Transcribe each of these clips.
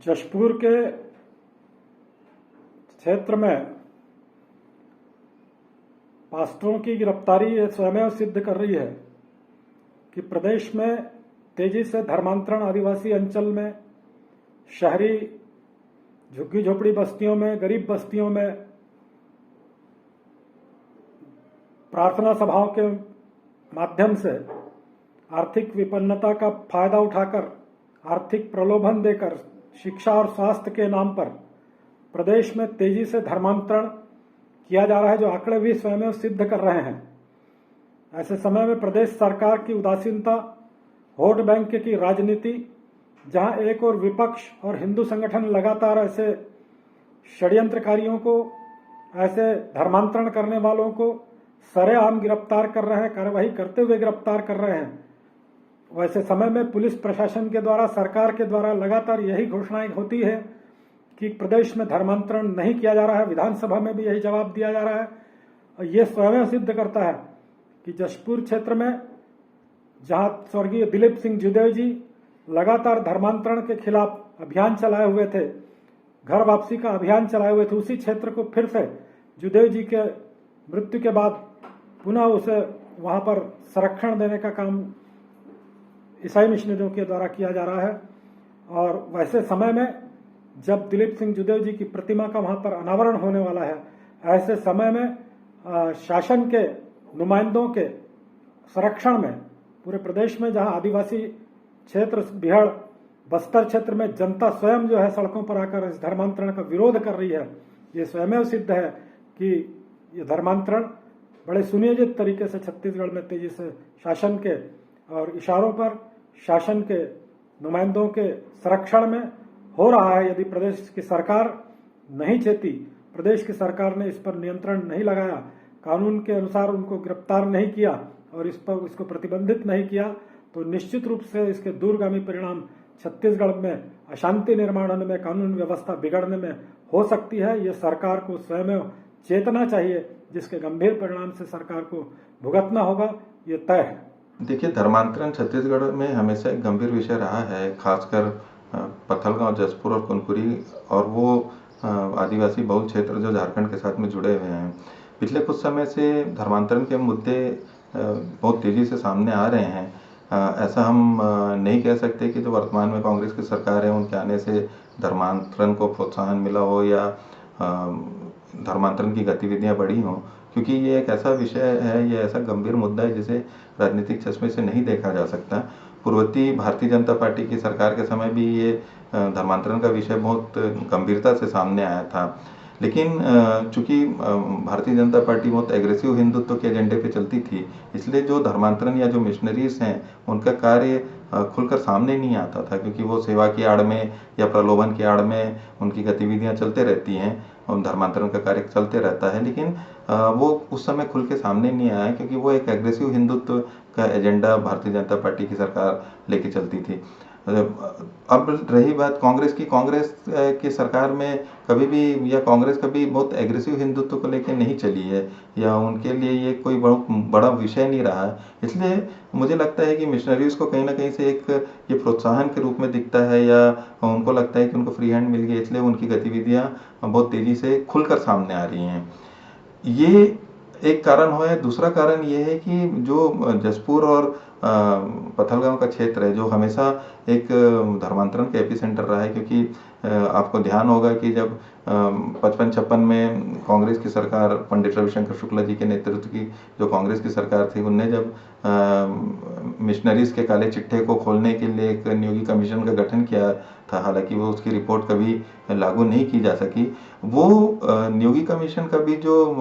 जशपुर के क्षेत्र में पास्टरों की गिरफ्तारी ये स्वयं सिद्ध कर रही है कि प्रदेश में तेजी से धर्मांतरण आदिवासी अंचल में, शहरी झुग्गी झोपड़ी बस्तियों में, गरीब बस्तियों में प्रार्थना सभाओं के माध्यम से आर्थिक विपन्नता का फायदा उठाकर, आर्थिक प्रलोभन देकर, शिक्षा और स्वास्थ्य के नाम पर प्रदेश में तेजी से धर्मांतरण किया जा रहा है, जो आंकड़े भी स्वयं सिद्ध कर रहे हैं। ऐसे समय में प्रदेश सरकार की उदासीनता, वोट बैंक की राजनीति, जहां एक और विपक्ष और हिंदू संगठन लगातार ऐसे षड्यंत्रकारियों को, ऐसे धर्मांतरण करने वालों को सरेआम गिरफ्तार कर रहे हैं, कार्रवाई करते हुए गिरफ्तार कर रहे हैं। वैसे समय में पुलिस प्रशासन के द्वारा, सरकार के द्वारा लगातार यही घोषणाएं होती है कि प्रदेश में धर्मांतरण नहीं किया जा रहा है। विधानसभा में भी यही जवाब दिया जा रहा है और ये स्वयं सिद्ध करता है कि जशपुर क्षेत्र में जहां स्वर्गीय दिलीप सिंह जुदेव जी लगातार धर्मांतरण के खिलाफ अभियान चलाए हुए थे, घर वापसी का अभियान चलाए हुए थे, उसी क्षेत्र को फिर से जुदेव जी के मृत्यु के बाद पुनः उसे वहां पर संरक्षण देने का काम ईसाई मिशनरियों के द्वारा किया जा रहा है। और वैसे समय में जब दिलीप सिंह जुदेव जी की प्रतिमा का वहां पर अनावरण होने वाला है, ऐसे समय में शासन के नुमाइंदों के संरक्षण में पूरे प्रदेश में जहां आदिवासी क्षेत्र, बिहार, बस्तर क्षेत्र में जनता स्वयं जो है सड़कों पर आकर इस धर्मांतरण का विरोध कर रही है, ये स्वयं सिद्ध है कि ये धर्मांतरण बड़े सुनियोजित तरीके से छत्तीसगढ़ में तेजी से शासन के और इशारों पर शासन के नुमाइंदों के संरक्षण में हो रहा है। यदि प्रदेश की सरकार नहीं चेती, प्रदेश की सरकार ने इस पर नियंत्रण नहीं लगाया, कानून के अनुसार उनको गिरफ्तार नहीं किया और इसको प्रतिबंधित नहीं किया, तो निश्चित रूप से इसके दूरगामी परिणाम छत्तीसगढ़ में अशांति निर्माण होने में, कानून व्यवस्था बिगड़ने में हो सकती है। ये सरकार को स्वयं चेतना चाहिए, जिसके गंभीर परिणाम से सरकार को भुगतना होगा, ये तय है। देखिए, धर्मांतरण छत्तीसगढ़ में हमेशा एक गंभीर विषय रहा है, खासकर पथलगांव, जशपुर और कुनकुरी और वो आदिवासी बहुल क्षेत्र जो झारखंड के साथ में जुड़े हुए हैं। पिछले कुछ समय से धर्मांतरण के मुद्दे बहुत तेजी से सामने आ रहे हैं। ऐसा हम नहीं कह सकते कि जो वर्तमान में कांग्रेस की सरकार है उनके आने से धर्मांतरण को प्रोत्साहन मिला हो या धर्मांतरण की गतिविधियां बढ़ी हों, क्योंकि ये एक ऐसा विषय है, ये ऐसा गंभीर मुद्दा है जिसे राजनीतिक चश्मे से नहीं देखा जा सकता। पूर्ववर्ती भारतीय जनता पार्टी की सरकार के समय भी ये धर्मांतरण का विषय बहुत गंभीरता से सामने आया था, लेकिन चूंकि भारतीय जनता पार्टी बहुत एग्रेसिव हिंदुत्व के एजेंडे पे चलती थी, इसलिए जो धर्मांतरण या जो मिशनरीज हैं उनका कार्य खुलकर सामने नहीं आता था, क्योंकि वो सेवा की आड़ में या प्रलोभन की आड़ में उनकी गतिविधियां चलते रहती हैं और धर्मांतरण का कार्य चलते रहता है। लेकिन वो उस समय खुल के सामने नहीं आया, क्योंकि वो एक एग्रेसिव हिंदुत्व का एजेंडा भारतीय जनता पार्टी की सरकार लेके चलती थी। अब रही बात कांग्रेस की सरकार में कभी भी या कांग्रेस कभी बहुत एग्रेसिव हिंदुत्व को लेकर नहीं चली है या उनके लिए ये कोई बहुत बड़ा विषय नहीं रहा है। इसलिए मुझे लगता है कि मिशनरीज को कहीं ना कहीं से एक ये प्रोत्साहन के रूप में दिखता है या उनको लगता है कि उनको फ्री हैंड मिल गई, इसलिए उनकी गतिविधियां बहुत तेजी से खुलकर सामने आ रही हैं। ये एक कारण है। दूसरा कारण ये है कि जो जशपुर और पथलगांव का क्षेत्र है, जो हमेशा एक धर्मांतरण के एपिसेंटर रहा है, क्योंकि आपको ध्यान होगा कि जब 55-56 में कांग्रेस की सरकार, पंडित रविशंकर शुक्ला जी के नेतृत्व की जो कांग्रेस की सरकार थी, उनने जब मिशनरीज के काले चिट्ठे को खोलने के लिए एक नियोगी कमीशन का गठन किया था, हालांकि वो उसकी रिपोर्ट कभी लागू नहीं की जा सकी। वो नियोगी कमीशन का भी जो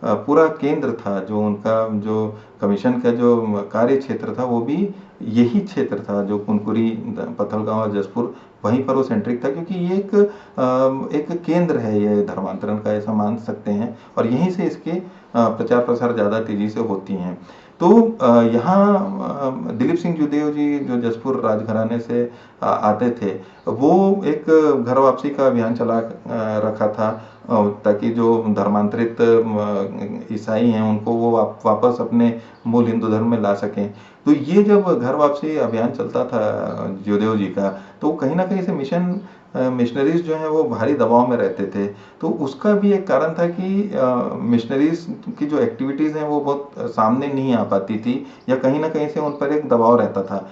पूरा केंद्र था, जो उनका जो कमीशन का जो कार्य क्षेत्र था, वो भी यही क्षेत्र था, जो कुनकुरी, पथलगांव और जशपुर, वहीं पर वो सेंट्रिक था, क्योंकि ये एक केंद्र है ये धर्मांतरण का, ऐसा मान सकते हैं, और यहीं से इसके प्रचार प्रसार ज़्यादा तेजी से होती हैं। तो यहाँ दिलीप सिंह जुदेव जी जो जशपुर राजघराने से आते थे, वो एक घर वापसी का अभियान चला रखा था, ताकि जो धर्मांतरित ईसाई हैं उनको वो वापस अपने मूल हिंदू धर्म में ला सकें। तो ये जब घर वापसी अभियान चलता था जुदेव जी का, तो कहीं ना कहीं से मिशन मिशनरीज जो हैं वो भारी दबाव में रहते थे। तो उसका भी एक कारण था कि मिशनरीज की जो एक्टिविटीज़ हैं वो बहुत सामने नहीं आ पाती थी, या कहीं न कहीं से उन पर एक दबाव रहता था।